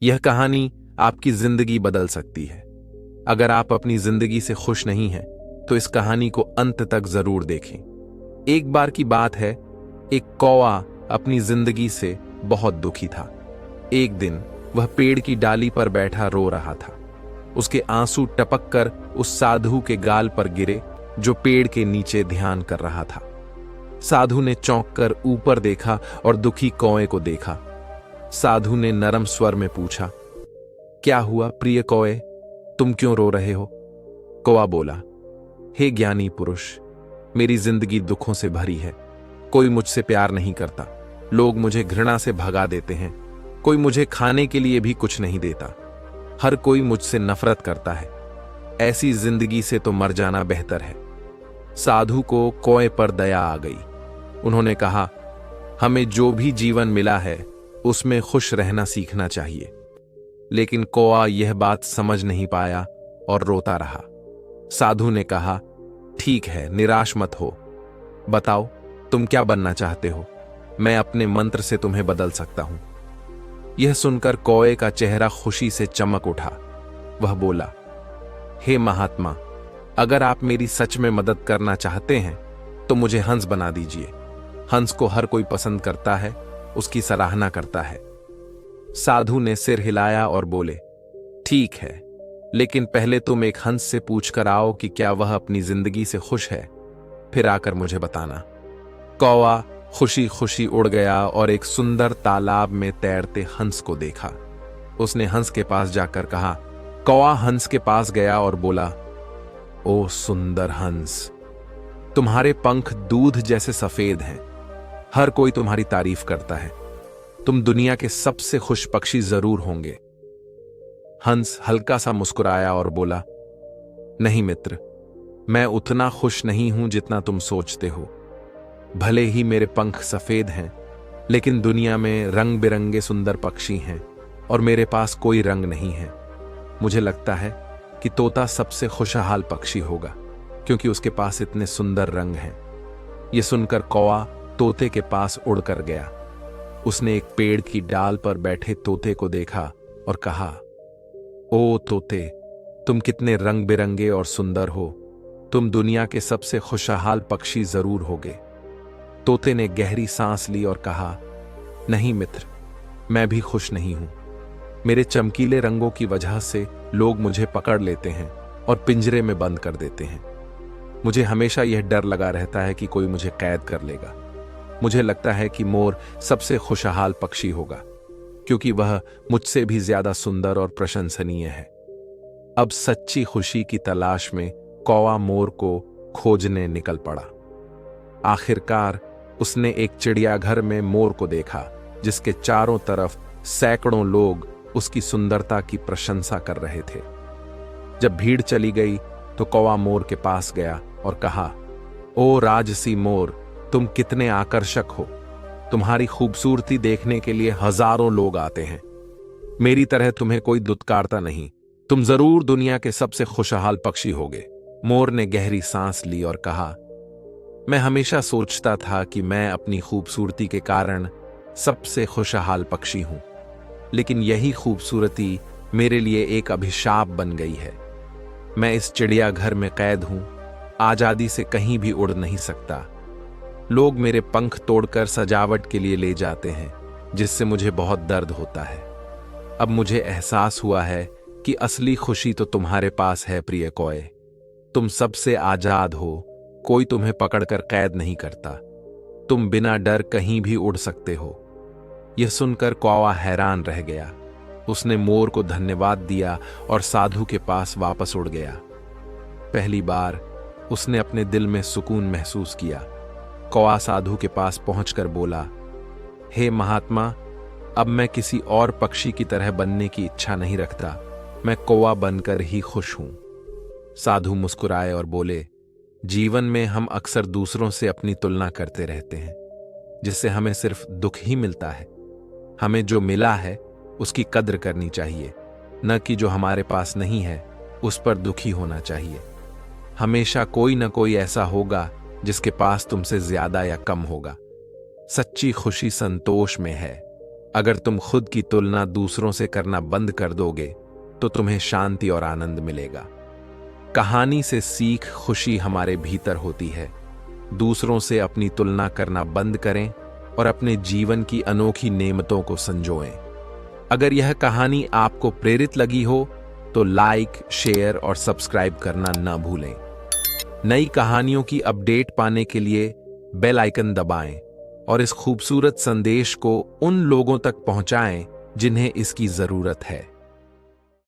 यह कहानी आपकी जिंदगी बदल सकती है। अगर आप अपनी जिंदगी से खुश नहीं हैं, तो इस कहानी को अंत तक जरूर देखें। एक बार की बात है, एक कौवा अपनी जिंदगी से बहुत दुखी था। एक दिन वह पेड़ की डाली पर बैठा रो रहा था। उसके आंसू टपक कर उस साधु के गाल पर गिरे जो पेड़ के नीचे ध्यान कर रहा था। साधु ने चौंक कर ऊपर देखा और दुखी कौवे को देखा। साधु ने नरम स्वर में पूछा, क्या हुआ प्रिय कौवे, तुम क्यों रो रहे हो? कौवा बोला, हे ज्ञानी पुरुष, मेरी जिंदगी दुखों से भरी है। कोई मुझसे प्यार नहीं करता, लोग मुझे घृणा से भगा देते हैं, कोई मुझे खाने के लिए भी कुछ नहीं देता, हर कोई मुझसे नफरत करता है। ऐसी जिंदगी से तो मर जाना बेहतर है। साधु को कौवे पर दया आ गई। उन्होंने कहा, हमें जो भी जीवन मिला है उसमें खुश रहना सीखना चाहिए। लेकिन कौवा यह बात समझ नहीं पाया और रोता रहा। साधु ने कहा, ठीक है, निराश मत हो। बताओ, तुम क्या बनना चाहते हो? मैं अपने मंत्र से तुम्हें बदल सकता हूं। यह सुनकर कौवे का चेहरा खुशी से चमक उठा। वह बोला, हे महात्मा, अगर आप मेरी सच में मदद करना चाहते हैं तो मुझे हंस बना दीजिए। हंस को हर कोई पसंद करता है, उसकी सराहना करता है। साधु ने सिर हिलाया और बोले, ठीक है, लेकिन पहले तुम एक हंस से पूछ कर आओ कि क्या वह अपनी जिंदगी से खुश है, फिर आकर मुझे बताना। कौवा खुशी खुशी उड़ गया और एक सुंदर तालाब में तैरते हंस को देखा। उसने हंस के पास जाकर कहा, कौवा हंस के पास गया और बोला, ओ सुंदर हंस, तुम्हारे पंख दूध जैसे सफेद हैं, हर कोई तुम्हारी तारीफ करता है, तुम दुनिया के सबसे खुश पक्षी जरूर होंगे। हंस हल्का सा मुस्कुराया और बोला, नहीं मित्र, मैं उतना खुश नहीं हूं जितना तुम सोचते हो। भले ही मेरे पंख सफेद हैं, लेकिन दुनिया में रंग बिरंगे सुंदर पक्षी हैं और मेरे पास कोई रंग नहीं है। मुझे लगता है कि तोता सबसे खुशहाल पक्षी होगा, क्योंकि उसके पास इतने सुंदर रंग हैं। यह सुनकर कौवा तोते के पास उड़कर गया। उसने एक पेड़ की डाल पर बैठे तोते को देखा और कहा, ओ तोते, तुम कितने रंग बिरंगे और सुंदर हो, तुम दुनिया के सबसे खुशहाल पक्षी जरूर होगे। तोते ने गहरी सांस ली और कहा, नहीं मित्र, मैं भी खुश नहीं हूं। मेरे चमकीले रंगों की वजह से लोग मुझे पकड़ लेते हैं और पिंजरे में बंद कर देते हैं। मुझे हमेशा यह डर लगा रहता है कि कोई मुझे कैद कर लेगा। मुझे लगता है कि मोर सबसे खुशहाल पक्षी होगा, क्योंकि वह मुझसे भी ज्यादा सुंदर और प्रशंसनीय है। अब सच्ची खुशी की तलाश में कौवा मोर को खोजने निकल पड़ा। आखिरकार उसने एक चिड़ियाघर में मोर को देखा, जिसके चारों तरफ सैकड़ों लोग उसकी सुंदरता की प्रशंसा कर रहे थे। जब भीड़ चली गई तो कौवा मोर के पास गया और कहा, ओ राजसी मोर, तुम कितने आकर्षक हो। तुम्हारी खूबसूरती देखने के लिए हजारों लोग आते हैं। मेरी तरह तुम्हें कोई दुत्कारता नहीं। तुम जरूर दुनिया के सबसे खुशहाल पक्षी होगे। मोर ने गहरी सांस ली और कहा, मैं हमेशा सोचता था कि मैं अपनी खूबसूरती के कारण सबसे खुशहाल पक्षी हूं, लेकिन यही खूबसूरती मेरे लिए एक अभिशाप बन गई है। मैं इस चिड़ियाघर में कैद हूं, आजादी से कहीं भी उड़ नहीं सकता। लोग मेरे पंख तोड़कर सजावट के लिए ले जाते हैं, जिससे मुझे बहुत दर्द होता है। अब मुझे एहसास हुआ है कि असली खुशी तो तुम्हारे पास है प्रिय कौवे। तुम सबसे आजाद हो, कोई तुम्हें पकड़कर कैद नहीं करता। तुम बिना डर कहीं भी उड़ सकते हो। यह सुनकर कौवा हैरान रह गया। उसने मोर को धन्यवाद दिया और साधु के पास वापस उड़ गया। पहली बार उसने अपने दिल में सुकून महसूस किया। कौवा साधु के पास पहुंचकर बोला, हे महात्मा, अब मैं किसी और पक्षी की तरह बनने की इच्छा नहीं रखता। मैं कौवा बनकर ही खुश हूं। साधु मुस्कुराए और बोले, जीवन में हम अक्सर दूसरों से अपनी तुलना करते रहते हैं, जिससे हमें सिर्फ दुख ही मिलता है। हमें जो मिला है उसकी कद्र करनी चाहिए, न कि जो हमारे पास नहीं है उस पर दुखी होना चाहिए। हमेशा कोई न कोई ऐसा होगा जिसके पास तुमसे ज्यादा या कम होगा। सच्ची खुशी संतोष में है। अगर तुम खुद की तुलना दूसरों से करना बंद कर दोगे तो तुम्हें शांति और आनंद मिलेगा। कहानी से सीख खुशी हमारे भीतर होती है। दूसरों से अपनी तुलना करना बंद करें और अपने जीवन की अनोखी नेमतों को संजोएं। अगर यह कहानी आपको प्रेरित लगी हो तो लाइक, शेयर और सब्सक्राइब करना न भूलें। नई कहानियों की अपडेट पाने के लिए बेल आइकन दबाएं और इस खूबसूरत संदेश को उन लोगों तक पहुंचाएं जिन्हें इसकी जरूरत है।